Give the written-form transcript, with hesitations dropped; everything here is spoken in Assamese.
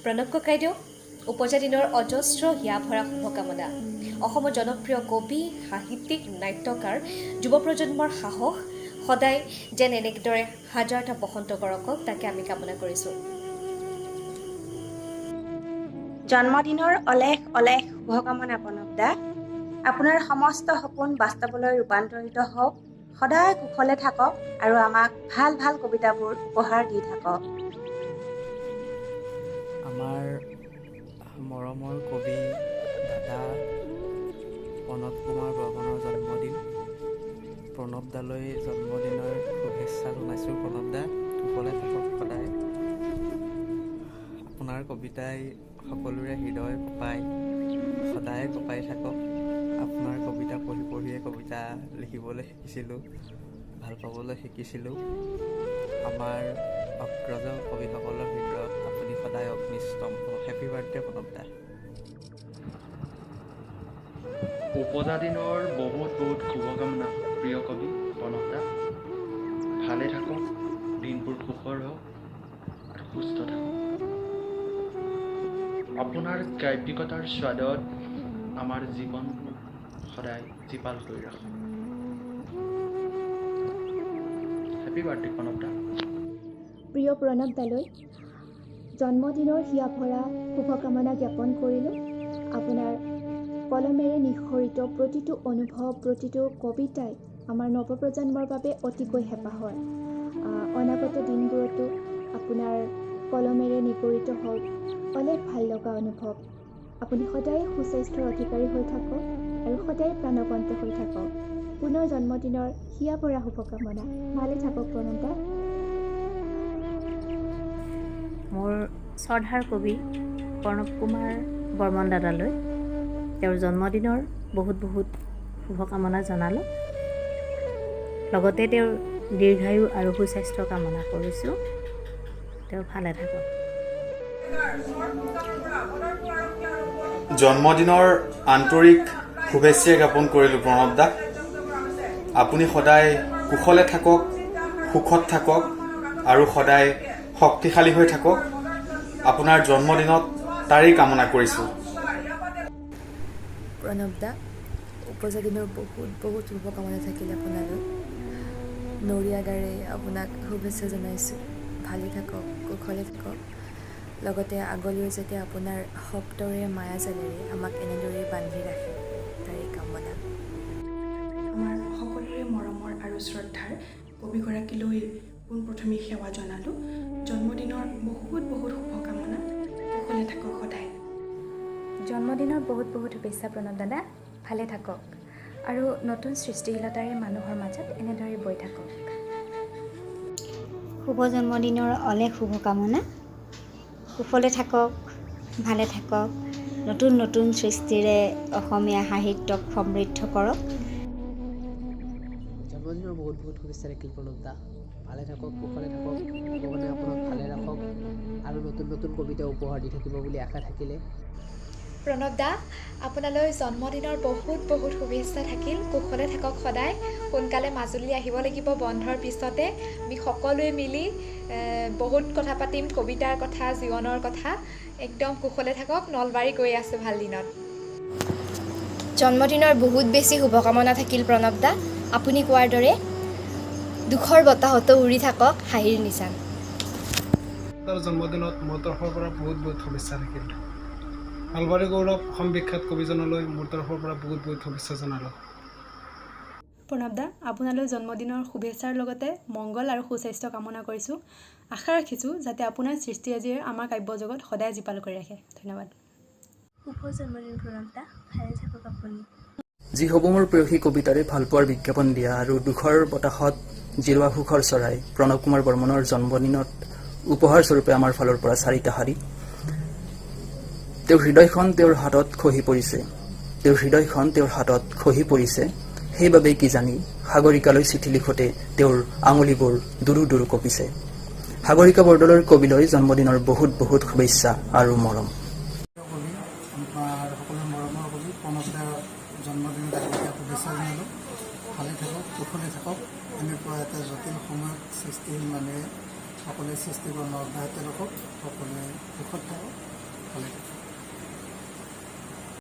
প্ৰণৱ ককাইদেউ উপজাতিনৰ অজস্ৰ হিয়া ভৰা শুভকামনা অসমৰ জনপ্ৰিয় কবি সাহিত্যিক নাট্যকাৰ যুৱ প্ৰজন্মৰ সাহস সদায় যেন এনেদৰে হাজাৰটা বসন্ত কৰকক তাকে আমি কামনা কৰিছোঁ জন্মদিনৰ অলেখ অলেখ শুভকামনা প্ৰণৱদা আপোনাৰ সমস্ত সপোন বাস্তৱলৈ ৰূপান্তৰিত হওক সদায় কুশলে থাকক আৰু আমাক ভাল ভাল কবিতাবোৰ উপহাৰ দি থাকক আমাৰ মৰমৰ কবি দাদা প্ৰণৱ কুমাৰ বৰ্মনৰ জন্মদিন প্ৰণৱদালৈ জন্মদিনৰ শুভেচ্ছা জনাইছোঁ প্ৰণৱদা কুশলে থাকক সদায় আপোনাৰ কবিতাই সকলোৰে হৃদয় কঁপায় সদায় কঁপাই থাকক আপোনাৰ কবিতা পঢ়ি পঢ়িয়ে কবিতা লিখিবলৈ শিকিছিলোঁ ভাল পাবলৈ শিকিছিলোঁ আমাৰ অগ্ৰজ কবিসকলৰ ভিতৰত আপুনি সদায় অগ্নিস্তম্ভ হেপী বাৰ্থডে প্ৰণৱদা উপজাতিনৰ বহুত বহুত শুভকামনা প্ৰিয় কবি প্ৰণৱদা ভালে থাকক দিনবোৰ সুখৰ হওক আৰু সুস্থ থাকক আপোনাৰ কাব্যিকতাৰ স্বাদত আমাৰ জীৱন সদায় জীপাল কৰি ৰাখক হেপী বাৰ্থডে প্ৰণৱদা প্ৰিয় প্ৰণৱদালৈ জন্মদিনৰ হিয়া ভৰা শুভকামনা জ্ঞাপন কৰিলোঁ আপোনাৰ কলমেৰে নিঃসৰিত প্ৰতিটো অনুভৱ প্ৰতিটো কবিতাই আমাৰ নৱপ্ৰজন্মৰ বাবে অতিকৈ হেঁপাহৰ অনাগত দিনবোৰতো আপোনাৰ কলমেৰে নিগৰিত হওক অলেখ ভাল লগা অনুভৱ আপুনি সদায় সুস্বাস্থ্যৰ অধিকাৰী হৈ থাকক আৰু সদায় প্ৰাণৱন্ত হৈ থাকক পুনৰ জন্মদিনৰ হিয়া ভৰা শুভকামনা ভালে থাকক প্ৰণৱদা মোৰ শ্ৰদ্ধাৰ কবি প্ৰণৱ কুমাৰ বৰ্মন দাদালৈ তেওঁৰ জন্মদিনৰ বহুত বহুত শুভকামনা জনালোঁ লগতে তেওঁৰ দীৰ্ঘায়ু আৰু সুস্বাস্থ্য কামনা কৰিছোঁ তেওঁ ভালে থাকক জন্মদিনৰ আন্তৰিক শুভেচ্ছা জ্ঞাপন কৰিলোঁ প্ৰণৱদা আপুনি সদায় কুশলে থাকক সুখত থাকক আৰু সদায় শক্তিশালী হৈ থাকক আপোনাৰ জন্মদিনত তাৰেই কামনা কৰিছোঁ প্ৰণৱদা উপজাতিনৰ বহুত বহুত শুভকামনা থাকিল আপোনালৈ নৰিয়াগাৰে আপোনাক শুভেচ্ছা জনাইছোঁ ভালে থাকক কুশলে থাকক লগতে আগলৈও যাতে আপোনাৰ শব্দৰে মায়াজালেৰে আমাক এনেদৰে বান্ধি ৰাখে তাৰেই কামনা আমাৰ সকলোৰে মৰমৰ আৰু শ্ৰদ্ধাৰ কবিগৰাকীলৈ পোনপ্ৰথমে সেৱা জনালোঁ জন্মদিনৰ বহুত বহুত শুভকামনা কুশলে থাকক সদায় জন্মদিনৰ বহুত বহুত শুভেচ্ছা প্ৰণৱ দাদা ভালে থাকক আৰু নতুন সৃষ্টিশীলতাৰে মানুহৰ মাজত এনেদৰে বৈ থাকক শুভ জন্মদিনৰ অলেখ শুভকামনা কুশলে থাকক ভালে থাকক নতুন নতুন সৃষ্টিৰে অসমীয়া সাহিত্যক সমৃদ্ধ কৰক জন্মদিনৰ বহুত বহুত শুভেচ্ছা থাকিল প্ৰণৱদা ভালে থাকক কুশলে থাকক ভগৱানে আপোনাক ভালে ৰাখক আৰু নতুন নতুন কবিতা উপহাৰ দি থাকিব বুলি আশা থাকিলে প্ৰণৱ দা আপোনালৈ জন্মদিনৰ বহুত বহুত শুভেচ্ছা থাকিল কুশলে থাকক সদায় সোনকালে মাজুলী আহিব লাগিব বন্ধৰ পিছতে আমি সকলোৱে মিলি বহুত কথা পাতিম কবিতাৰ কথা জীৱনৰ কথা একদম কুশলে থাকক নলবাৰী গৈ আছোঁ ভাল দিনত জন্মদিনৰ বহুত বেছি শুভকামনা থাকিল প্ৰণৱ দা আপুনি কোৱাৰ দৰে দুখৰ বতাহতো উৰি থাকক হাঁহিৰ নিচান তাৰ জন্মদিনত মোৰ তৰফৰ পৰা বহুত বহুত শুভেচ্ছা থাকিল নলবাৰী গৌৰৱ অসম বিখ্যাত কবিজনলৈ মোৰ তৰফৰ পৰা বহুত বহুত শুভেচ্ছা জনালোঁ প্ৰণৱ দা আপোনালৈ জন্মদিনৰ শুভেচ্ছাৰ লগতে মংগল আৰু সুস্বাস্থ্য কামনা কৰিছোঁ আশা ৰাখিছোঁ যাতে আপোনাৰ সৃষ্টিৰাজিয়ে আমাৰ কাব্যজগত সদায় জীপাল কৰি ৰাখে ধন্যবাদ শুভ জন্মদিন প্ৰণৱ দা ভালে থাকক আপুনি যিসমূহ মোৰ প্ৰেয়সী কবিতাৰে ভালপোৱাৰ বিজ্ঞাপন দিয়া আৰু দুখৰ বতাহত জিৰোৱা সুখৰ চৰাই প্ৰণৱ কুমাৰ বৰ্মনৰ জন্মদিনত উপহাৰ স্বৰূপে আমাৰ ফালৰ পৰা 4টা শাৰী তেওঁৰ হৃদয়খন তেওঁৰ হাতত খহি পৰিছে সেইবাবেই কি জানি সাগৰিকালৈ চিঠি লিখোঁতে তেওঁৰ আঙুলিবোৰ দুৰু দুৰু কঁপিছে সাগৰিকা বৰদলৈৰ কবিলৈ জন্মদিনৰ বহুত বহুত শুভেচ্ছা আৰু মৰম সকলোৰে মৰমৰ কবি প্ৰণৱদাৰ জন্মদিনত শুভেচ্ছা জনালোঁ ভালে থাকক কুশলে থাকক এনেকুৱা এটা জটিল সময়ত সৃষ্টিশীল মানুহে সকলোৱে সৃষ্টি কৰা নৱদায়তে ৰাখক সকলোৱে সুখত থাকক